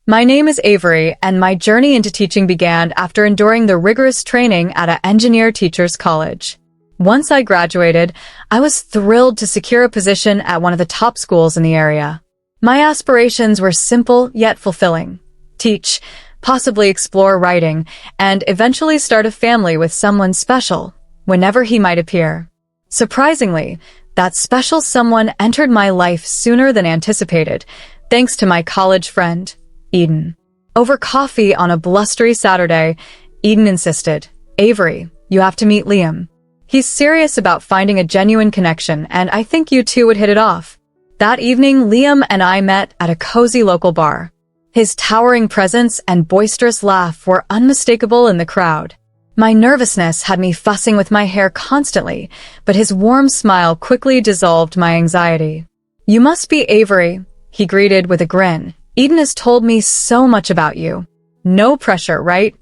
My name is Avery, and my journey into teaching began after enduring the rigorous training at an engineer teacher's college. Once I graduated, I was thrilled to secure a position at one of the top schools in the area. My aspirations were simple yet fulfilling: teach, possibly explore writing, and eventually start a family with someone special, whenever he might appear. Surprisingly, that special someone entered my life sooner than anticipated, thanks to my college friend, Eden. Over coffee on a blustery Saturday, Eden insisted, "Avery, you have to meet Liam. He's serious about finding a genuine connection, and I think you two would hit it off." That evening, Liam and I met at a cozy local bar. His towering presence and boisterous laugh were unmistakable in the crowd. My nervousness had me fussing with my hair constantly, but his warm smile quickly dissolved my anxiety. "You must be Avery," he greeted with a grin. "Eden has told me so much about you." No pressure, right?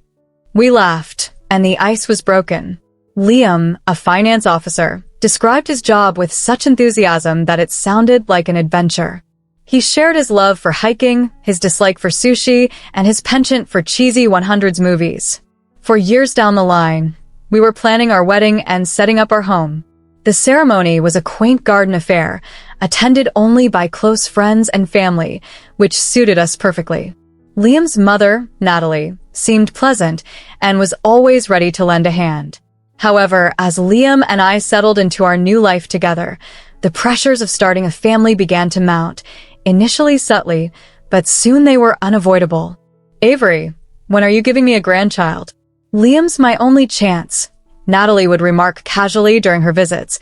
We laughed, and the ice was broken. Liam, a finance officer, described his job with such enthusiasm that it sounded like an adventure. He shared his love for hiking, his dislike for sushi, and his penchant for cheesy 100s movies. For years down the line, we were planning our wedding and setting up our home. The ceremony was a quaint garden affair, attended only by close friends and family, which suited us perfectly. Liam's mother, Natalie, seemed pleasant and was always ready to lend a hand. However, as Liam and I settled into our new life together, the pressures of starting a family began to mount, initially subtly, but soon they were unavoidable. "Avery, when are you giving me a grandchild?" "Liam's my only chance," Natalie would remark casually during her visits,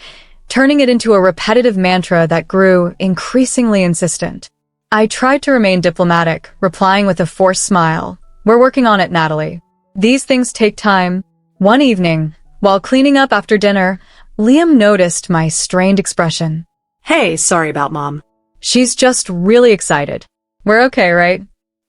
turning it into a repetitive mantra that grew increasingly insistent. I tried to remain diplomatic, replying with a forced smile. "We're working on it, Natalie. These things take time." One evening, while cleaning up after dinner, Liam noticed my strained expression. "Hey, sorry about Mom." "She's just really excited. We're okay, right?"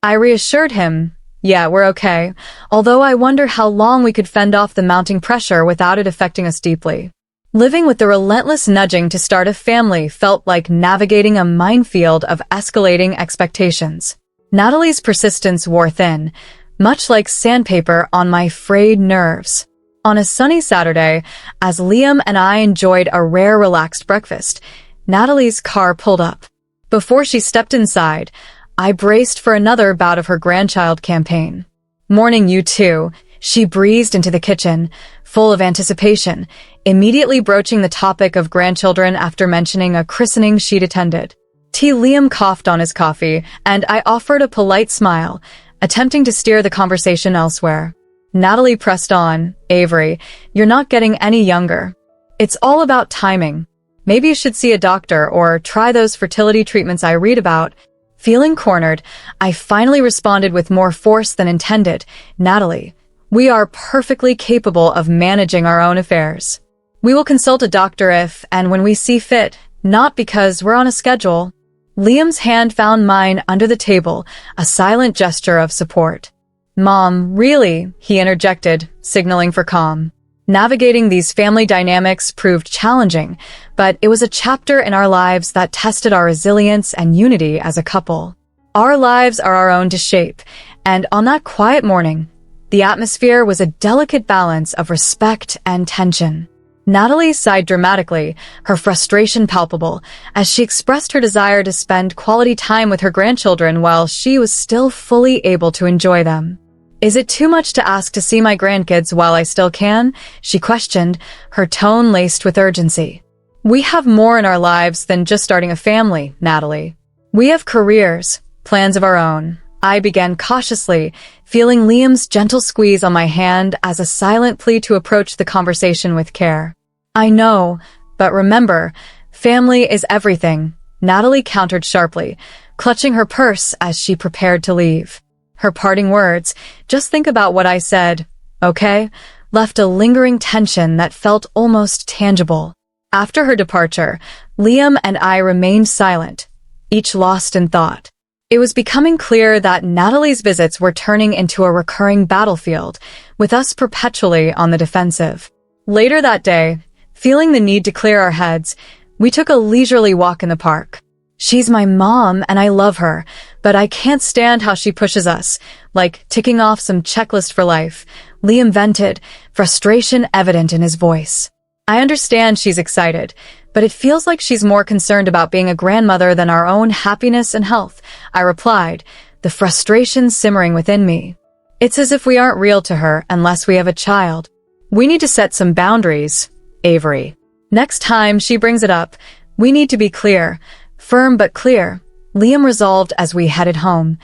I reassured him, "Yeah, we're okay, although I wonder how long we could fend off the mounting pressure without it affecting us deeply." Living with the relentless nudging to start a family felt like navigating a minefield of escalating expectations. Natalie's persistence wore thin, much like sandpaper on my frayed nerves. On a sunny Saturday, as Liam and I enjoyed a rare relaxed breakfast, Natalie's car pulled up. Before she stepped inside, I braced for another bout of her grandchild campaign. "Morning, you two," she breezed into the kitchen, full of anticipation, immediately broaching the topic of grandchildren after mentioning a christening she'd attended. Liam coughed on his coffee, and I offered a polite smile, attempting to steer the conversation elsewhere. Natalie pressed on, "Avery, you're not getting any younger. It's all about timing. Maybe you should see a doctor or try those fertility treatments I read about." Feeling cornered, I finally responded with more force than intended. "Natalie, we are perfectly capable of managing our own affairs. We will consult a doctor if and when we see fit, not because we're on a schedule." Liam's hand found mine under the table, a silent gesture of support. "Mom, really?" he interjected, signaling for calm. Navigating these family dynamics proved challenging, but it was a chapter in our lives that tested our resilience and unity as a couple. Our lives are our own to shape, and on that quiet morning, the atmosphere was a delicate balance of respect and tension. Natalie sighed dramatically, her frustration palpable, as she expressed her desire to spend quality time with her grandchildren while she was still fully able to enjoy them. "Is it too much to ask to see my grandkids while I still can?" she questioned, her tone laced with urgency. "We have more in our lives than just starting a family, Natalie. We have careers, plans of our own." I began cautiously, feeling Liam's gentle squeeze on my hand as a silent plea to approach the conversation with care. "I know, but remember, family is everything," Natalie countered sharply, clutching her purse as she prepared to leave. Her parting words, "Just think about what I said, okay?" left a lingering tension that felt almost tangible. After her departure, Liam and I remained silent, each lost in thought. It was becoming clear that Natalie's visits were turning into a recurring battlefield, with us perpetually on the defensive. Later that day, feeling the need to clear our heads, we took a leisurely walk in the park. She's my mom and I love her, but I can't stand how she pushes us, like ticking off some checklist for life. Liam vented, frustration evident in his voice. I understand she's excited, but it feels like she's more concerned about being a grandmother than our own happiness and health, I replied, the frustration simmering within me. It's as if we aren't real to her unless we have a child. We need to set some boundaries, Avery. Next time she brings it up, we need to be clear. Firm but clear, Liam resolved as we headed home,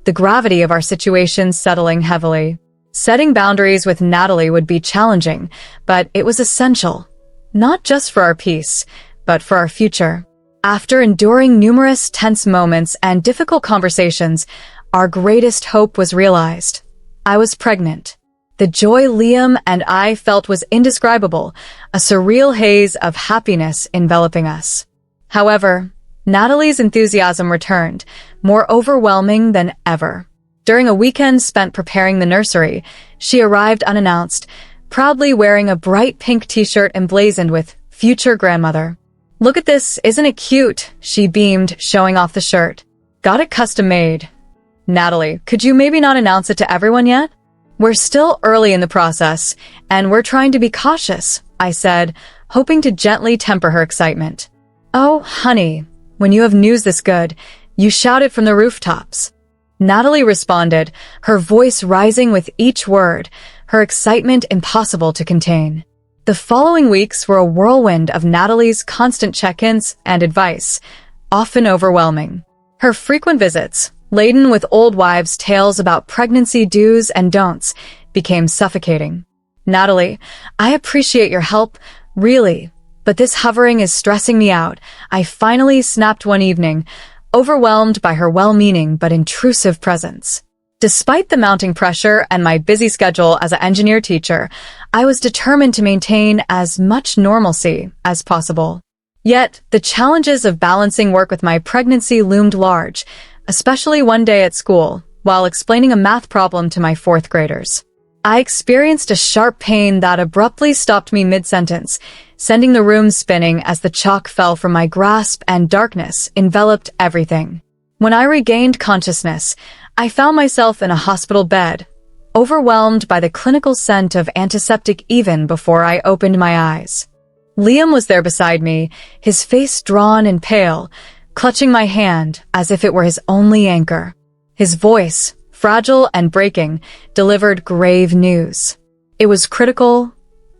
the gravity of our situation settling heavily. Setting boundaries with Natalie would be challenging, but it was essential. Not just for our peace, but for our future. After enduring numerous tense moments and difficult conversations, our greatest hope was realized. I was pregnant. The joy Liam and I felt was indescribable, a surreal haze of happiness enveloping us. However, Natalie's enthusiasm returned, more overwhelming than ever. During a weekend spent preparing the nursery, she arrived unannounced, proudly wearing a bright pink t-shirt emblazoned with "Future Grandmother." "Look at this, isn't it cute?" she beamed, showing off the shirt. "Got it custom-made." "Natalie, could you maybe not announce it to everyone yet?" "We're still early in the process, and we're trying to be cautious," I said, hoping to gently temper her excitement. "Oh, honey, when you have news this good, you shout it from the rooftops." Natalie responded, her voice rising with each word, her excitement impossible to contain. The following weeks were a whirlwind of Natalie's constant check-ins and advice, often overwhelming. Her frequent visits, laden with old wives' tales about pregnancy do's and don'ts, became suffocating. "Natalie, I appreciate your help, really, but this hovering is stressing me out," I finally snapped one evening, overwhelmed by her well-meaning but intrusive presence. Despite the mounting pressure and my busy schedule as an engineer teacher, I was determined to maintain as much normalcy as possible. Yet, the challenges of balancing work with my pregnancy loomed large, especially one day at school, while explaining a math problem to my fourth graders. I experienced a sharp pain that abruptly stopped me mid-sentence, sending the room spinning as the chalk fell from my grasp and darkness enveloped everything. When I regained consciousness, I found myself in a hospital bed, overwhelmed by the clinical scent of antiseptic even before I opened my eyes. Liam was there beside me, his face drawn and pale, clutching my hand as if it were his only anchor. His voice, fragile and breaking, delivered grave news. It was critical.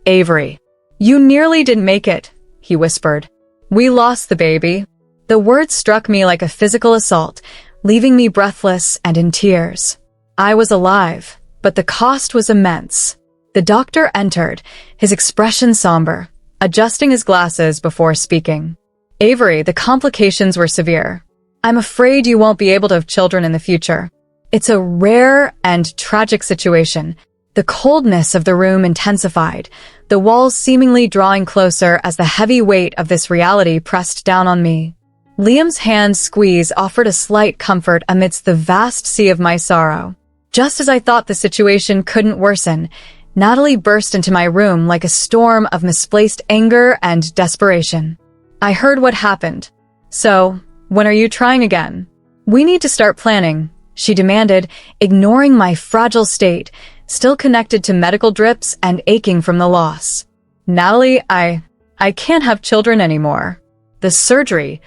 "Avery, you nearly didn't make it," he whispered. "We lost the baby." The words struck me like a physical assault, leaving me breathless and in tears. I was alive, but the cost was immense. The doctor entered, his expression somber, adjusting his glasses before speaking. "Avery, the complications were severe. I'm afraid you won't be able to have children in the future. It's a rare and tragic situation." The coldness of the room intensified, the walls seemingly drawing closer as the heavy weight of this reality pressed down on me. Liam's hand squeeze offered a slight comfort amidst the vast sea of my sorrow. Just as I thought the situation couldn't worsen, Natalie burst into my room like a storm of misplaced anger and desperation. "I heard what happened. So, when are you trying again? We need to start planning," she demanded, ignoring my fragile state, still connected to medical drips and aching from the loss. "Natalie, I can't have children anymore. The surgery..."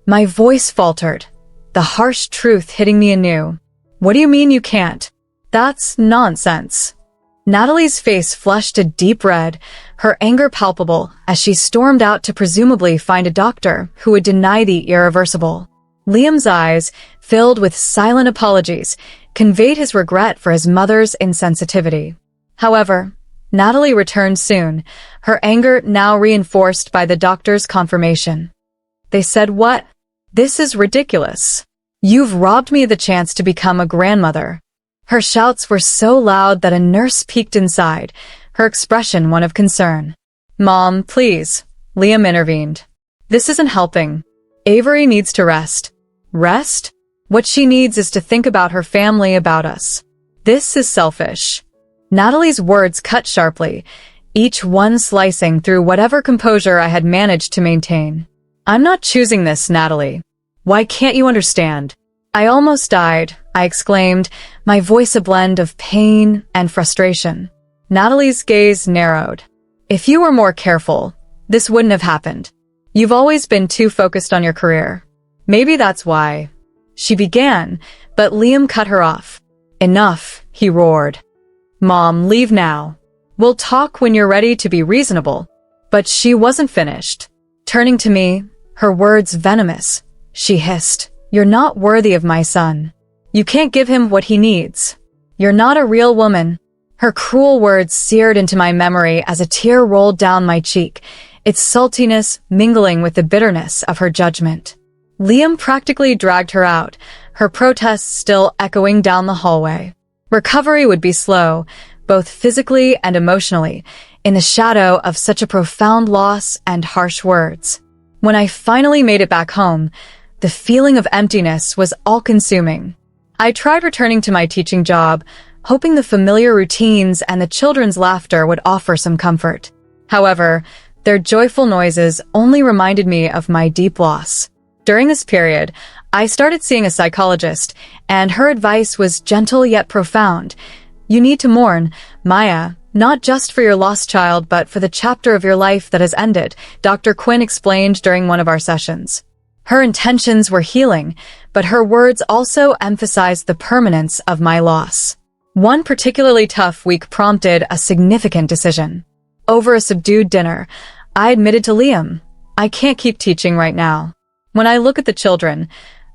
My voice faltered, the harsh truth hitting me anew. "What do you mean you can't? That's nonsense." Natalie's face flushed a deep red, her anger palpable as she stormed out to presumably find a doctor who would deny the irreversible. Liam's eyes, filled with silent apologies, conveyed his regret for his mother's insensitivity. However, Natalie returned soon, her anger now reinforced by the doctor's confirmation. "They said what? This is ridiculous. You've robbed me of the chance to become a grandmother." Her shouts were so loud that a nurse peeked inside, her expression one of concern. "Mom, please," Liam intervened. "This isn't helping. Avery needs to rest." "Rest? What she needs is to think about her family, about us. This is selfish." Natalie's words cut sharply, each one slicing through whatever composure I had managed to maintain. "I'm not choosing this, Natalie. Why can't you understand? I almost died, I exclaimed, my voice a blend of pain and frustration. Natalie's gaze narrowed. If you were more careful, this wouldn't have happened. You've always been too focused on your career. Maybe that's why. She began, but Liam cut her off. Enough, he roared. Mom, leave now. We'll talk when you're ready to be reasonable. But she wasn't finished. Turning to me, her words venomous, she hissed, You're not worthy of my son. You can't give him what he needs. You're not a real woman. Her cruel words seared into my memory as a tear rolled down my cheek, its saltiness mingling with the bitterness of her judgment. Liam practically dragged her out, her protests still echoing down the hallway. Recovery would be slow, both physically and emotionally, in the shadow of such a profound loss and harsh words. When I finally made it back home, the feeling of emptiness was all-consuming. I tried returning to my teaching job, hoping the familiar routines and the children's laughter would offer some comfort. However, their joyful noises only reminded me of my deep loss. During this period, I started seeing a psychologist, and her advice was gentle yet profound. You need to mourn, Maya, not just for your lost child, but for the chapter of your life that has ended, Dr. Quinn explained during one of our sessions. Her intentions were healing, but her words also emphasized the permanence of my loss. One particularly tough week prompted a significant decision. Over a subdued dinner, I admitted to Liam, I can't keep teaching right now. When I look at the children,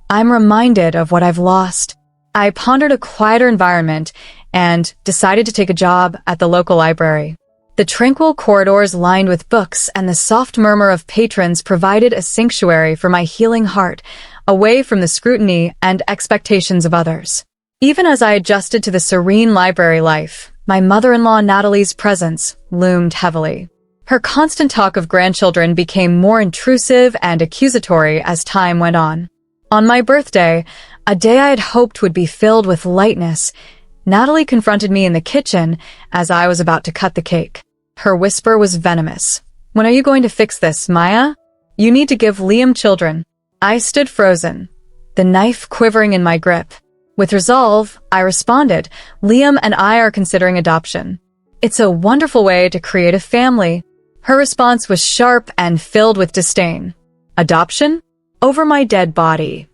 I'm reminded of what I've lost. I pondered a quieter environment and decided to take a job at the local library. The tranquil corridors lined with books and the soft murmur of patrons provided a sanctuary for my healing heart, away from the scrutiny and expectations of others. Even as I adjusted to the serene library life, my mother-in-law Natalie's presence loomed heavily. Her constant talk of grandchildren became more intrusive and accusatory as time went on. On my birthday, a day I had hoped would be filled with lightness, Natalie confronted me in the kitchen as I was about to cut the cake. Her whisper was venomous. When are you going to fix this, Maya? You need to give Liam children. I stood frozen, the knife quivering in my grip. With resolve, I responded, Liam and I are considering adoption. It's a wonderful way to create a family. Her response was sharp and filled with disdain. Adoption? Over my dead body.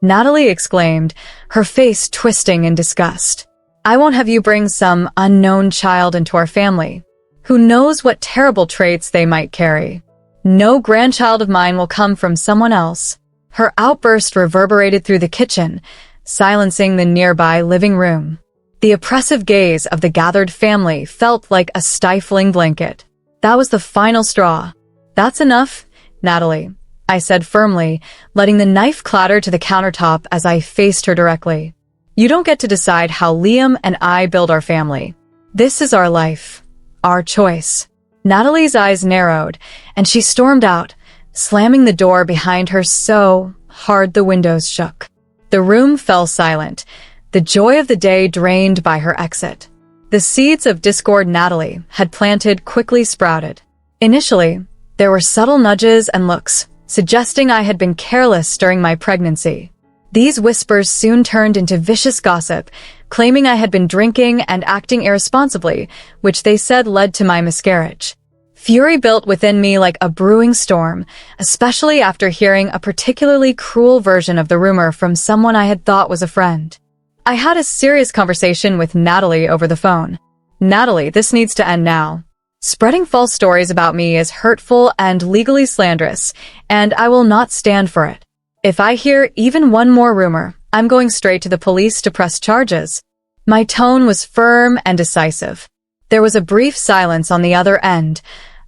Natalie exclaimed, her face twisting in disgust. I won't have you bring some unknown child into our family. Who knows what terrible traits they might carry? No grandchild of mine will come from someone else. Her outburst reverberated through the kitchen, silencing the nearby living room. The oppressive gaze of the gathered family felt like a stifling blanket. That was the final straw. That's enough, Natalie, I said firmly, letting the knife clatter to the countertop as I faced her directly. You don't get to decide how Liam and I build our family. This is our life, our choice. Natalie's eyes narrowed, and she stormed out, slamming the door behind her so hard the windows shook. The room fell silent, the joy of the day drained by her exit. The seeds of discord Natalie had planted quickly sprouted. Initially, there were subtle nudges and looks, suggesting I had been careless during my pregnancy. These whispers soon turned into vicious gossip, claiming I had been drinking and acting irresponsibly, which they said led to my miscarriage. Fury built within me like a brewing storm, especially after hearing a particularly cruel version of the rumor from someone I had thought was a friend. I had a serious conversation with Natalie over the phone. Natalie, this needs to end now. Spreading false stories about me is hurtful and legally slanderous, and I will not stand for it. If I hear even one more rumor, I'm going straight to the police to press charges. My tone was firm and decisive. There was a brief silence on the other end,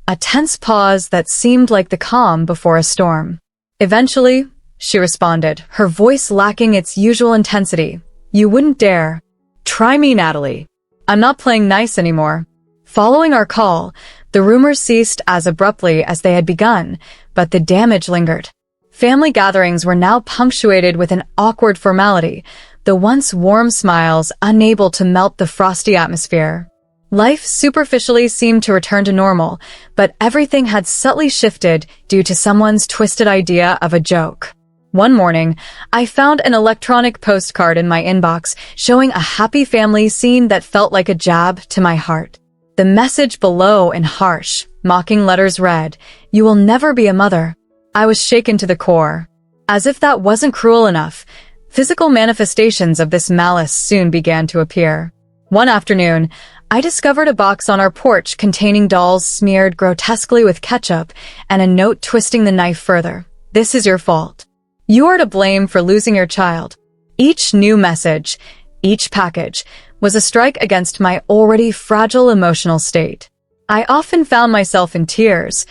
a tense pause that seemed like the calm before a storm. Eventually, she responded, her voice lacking its usual intensity. You wouldn't dare. Try me, Natalie. I'm not playing nice anymore. Following our call, the rumors ceased as abruptly as they had begun, but the damage lingered. Family gatherings were now punctuated with an awkward formality, the once warm smiles unable to melt the frosty atmosphere. Life superficially seemed to return to normal, but everything had subtly shifted due to someone's twisted idea of a joke. One morning, I found an electronic postcard in my inbox showing a happy family scene that felt like a jab to my heart. The message below in harsh, mocking letters read, "You will never be a mother." I was shaken to the core. As if that wasn't cruel enough, physical manifestations of this malice soon began to appear. One afternoon, I discovered a box on our porch containing dolls smeared grotesquely with ketchup and a note twisting the knife further. "This is your fault. You are to blame for losing your child." Each new message, each package, was a strike against my already fragile emotional state. I often found myself in tears,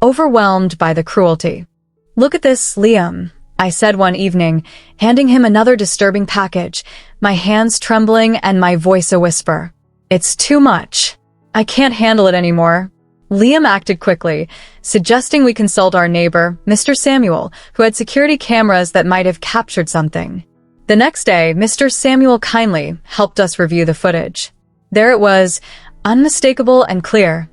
overwhelmed by the cruelty. "Look at this, Liam," I said one evening, handing him another disturbing package, my hands trembling and my voice a whisper. "It's too much. I can't handle it anymore." Liam acted quickly, suggesting we consult our neighbor, Mr. Samuel, who had security cameras that might have captured something. The next day, Mr. Samuel kindly helped us review the footage. There it was, unmistakable and clear.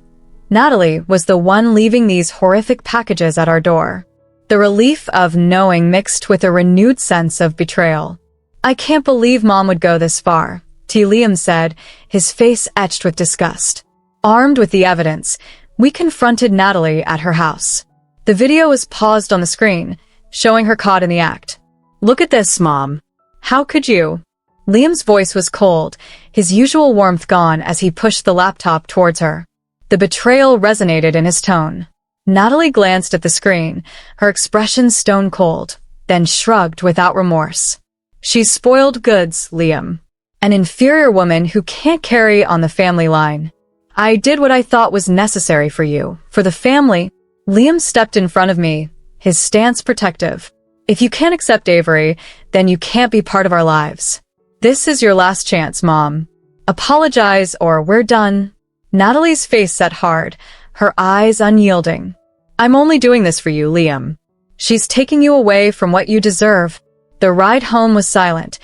Natalie was the one leaving these horrific packages at our door. The relief of knowing mixed with a renewed sense of betrayal. "I can't believe Mom would go this far," Liam said, his face etched with disgust. Armed with the evidence, we confronted Natalie at her house. The video was paused on the screen, showing her caught in the act. "Look at this, Mom. How could you?" Liam's voice was cold, his usual warmth gone as he pushed the laptop towards her. The betrayal resonated in his tone. Natalie glanced at the screen, her expression stone cold, then shrugged without remorse. "She's spoiled goods, Liam. An inferior woman who can't carry on the family line. I did what I thought was necessary for you, for the family." Liam stepped in front of me, his stance protective. "If you can't accept Avery, then you can't be part of our lives. This is your last chance, Mom. Apologize or we're done." Natalie's face set hard, her eyes unyielding. "I'm only doing this for you, Liam. She's taking you away from what you deserve." The ride home was silent,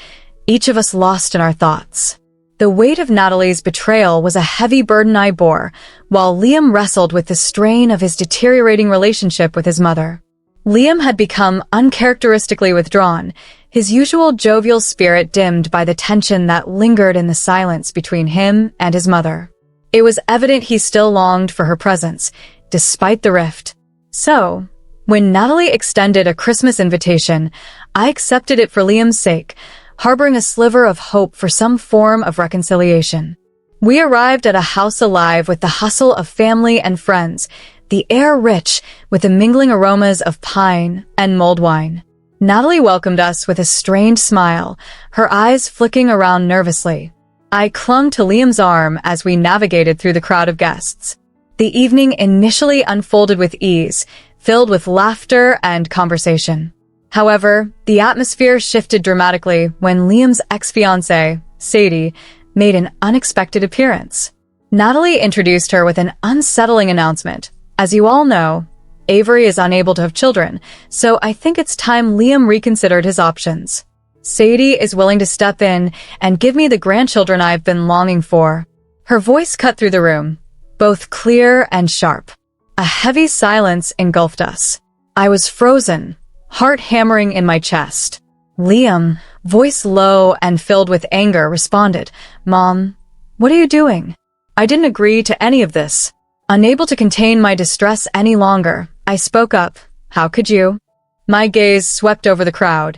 each of us lost in our thoughts. The weight of Natalie's betrayal was a heavy burden I bore, while Liam wrestled with the strain of his deteriorating relationship with his mother. Liam had become uncharacteristically withdrawn, his usual jovial spirit dimmed by the tension that lingered in the silence between him and his mother. It was evident he still longed for her presence, despite the rift. So, when Natalie extended a Christmas invitation, I accepted it for Liam's sake, harboring a sliver of hope for some form of reconciliation. We arrived at a house alive with the hustle of family and friends, the air rich with the mingling aromas of pine and mulled wine. Natalie welcomed us with a strained smile, her eyes flicking around nervously. I clung to Liam's arm as we navigated through the crowd of guests. The evening initially unfolded with ease, filled with laughter and conversation. However, the atmosphere shifted dramatically when Liam's ex-fiancée, Sadie, made an unexpected appearance. Natalie introduced her with an unsettling announcement. "As you all know, Avery is unable to have children, so I think it's time Liam reconsidered his options. Sadie is willing to step in and give me the grandchildren I've been longing for." Her voice cut through the room, both clear and sharp. A heavy silence engulfed us. I was frozen, heart hammering in my chest. Liam, voice low and filled with anger, responded, "Mom, what are you doing? I didn't agree to any of this." Unable to contain my distress any longer, I spoke up. "How could you?" My gaze swept over the crowd,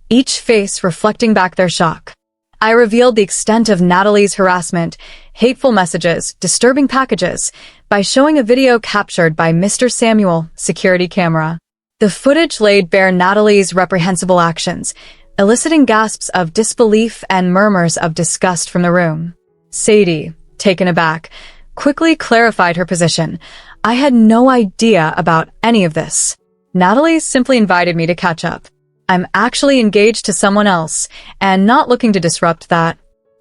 each face reflecting back their shock. I revealed the extent of Natalie's harassment, hateful messages, disturbing packages, by showing a video captured by Mr. Samuel, security camera. The footage laid bare Natalie's reprehensible actions, eliciting gasps of disbelief and murmurs of disgust from the room. Sadie, taken aback, quickly clarified her position. "I had no idea about any of this. Natalie simply invited me to catch up. I'm actually engaged to someone else, and not looking to disrupt that."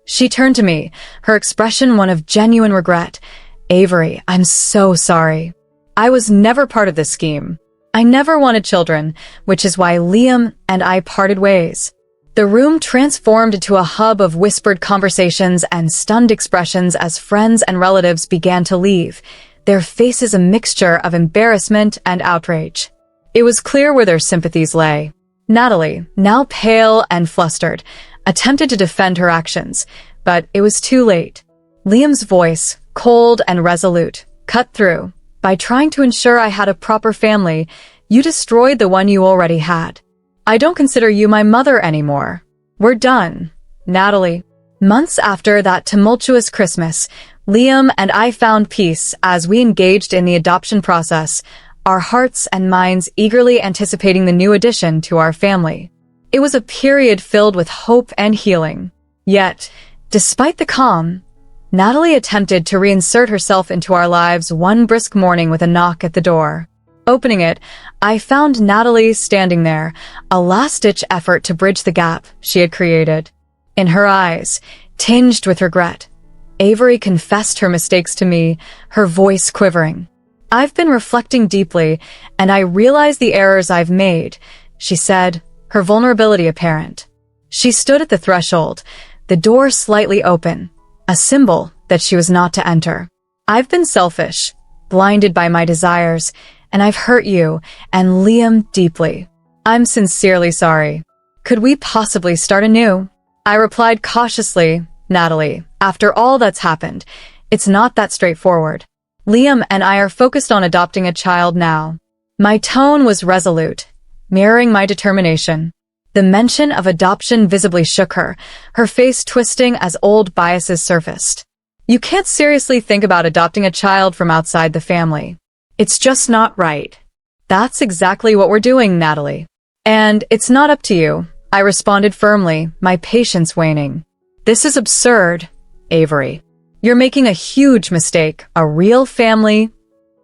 She turned to me, her expression one of genuine regret. "Avery, I'm so sorry. I was never part of this scheme. I never wanted children, which is why Liam and I parted ways." The room transformed into a hub of whispered conversations and stunned expressions as friends and relatives began to leave, their faces a mixture of embarrassment and outrage. It was clear where their sympathies lay. Natalie, now pale and flustered, attempted to defend her actions, but it was too late. Liam's voice, cold and resolute, cut through. By trying to ensure I had a proper family, you destroyed the one you already had. I don't consider you my mother anymore. We're done, Natalie. Months after that tumultuous Christmas, Liam and I found peace as we engaged in the adoption process, our hearts and minds eagerly anticipating the new addition to our family. It was a period filled with hope and healing. Yet, despite the calm, Natalie attempted to reinsert herself into our lives one brisk morning with a knock at the door. Opening it, I found Natalie standing there, a last-ditch effort to bridge the gap she had created. In her eyes, tinged with regret, Avery confessed her mistakes to me, her voice quivering. "I've been reflecting deeply, and I realize the errors I've made," she said, her vulnerability apparent. She stood at the threshold, the door slightly open, a symbol that she was not to enter. "I've been selfish, blinded by my desires, and I've hurt you and Liam deeply. I'm sincerely sorry. Could we possibly start anew?" I replied cautiously, "Natalie, after all that's happened, it's not that straightforward. Liam and I are focused on adopting a child now." My tone was resolute, mirroring my determination. The mention of adoption visibly shook her, her face twisting as old biases surfaced. "You can't seriously think about adopting a child from outside the family. It's just not right." "That's exactly what we're doing, Natalie. And it's not up to you," I responded firmly, my patience waning. "This is absurd, Avery. You're making a huge mistake. A real family—"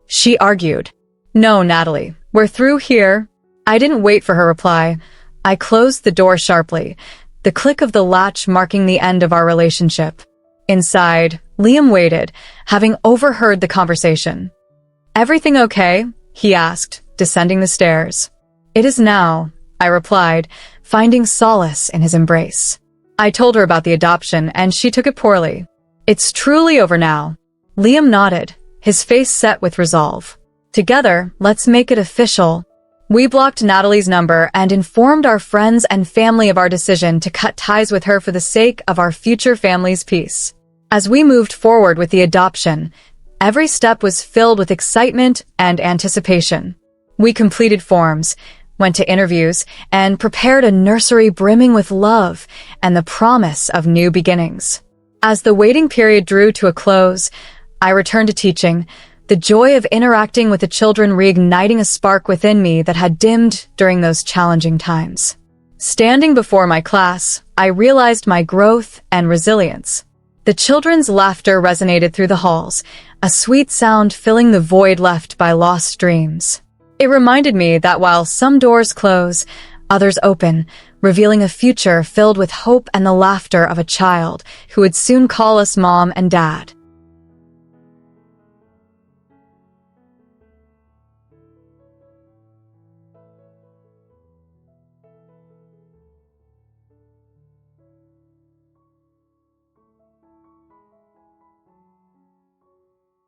She argued. "No, Natalie, we're through here." I didn't wait for her reply. I closed the door sharply, the click of the latch marking the end of our relationship. Inside, Liam waited, having overheard the conversation. "Everything okay?" he asked, descending the stairs. "It is now," I replied, finding solace in his embrace. I told her about the adoption, and she took it poorly. "It's truly over now." Liam nodded, his face set with resolve. "Together, let's make it official." We blocked Natalie's number and informed our friends and family of our decision to cut ties with her for the sake of our future family's peace. As we moved forward with the adoption, every step was filled with excitement and anticipation. We completed forms, went to interviews, and prepared a nursery brimming with love and the promise of new beginnings. As the waiting period drew to a close, I returned to teaching, the joy of interacting with the children reigniting a spark within me that had dimmed during those challenging times. Standing before my class, I realized my growth and resilience. The children's laughter resonated through the halls, a sweet sound filling the void left by lost dreams. It reminded me that while some doors close, others open, revealing a future filled with hope and the laughter of a child who would soon call us Mom and Dad.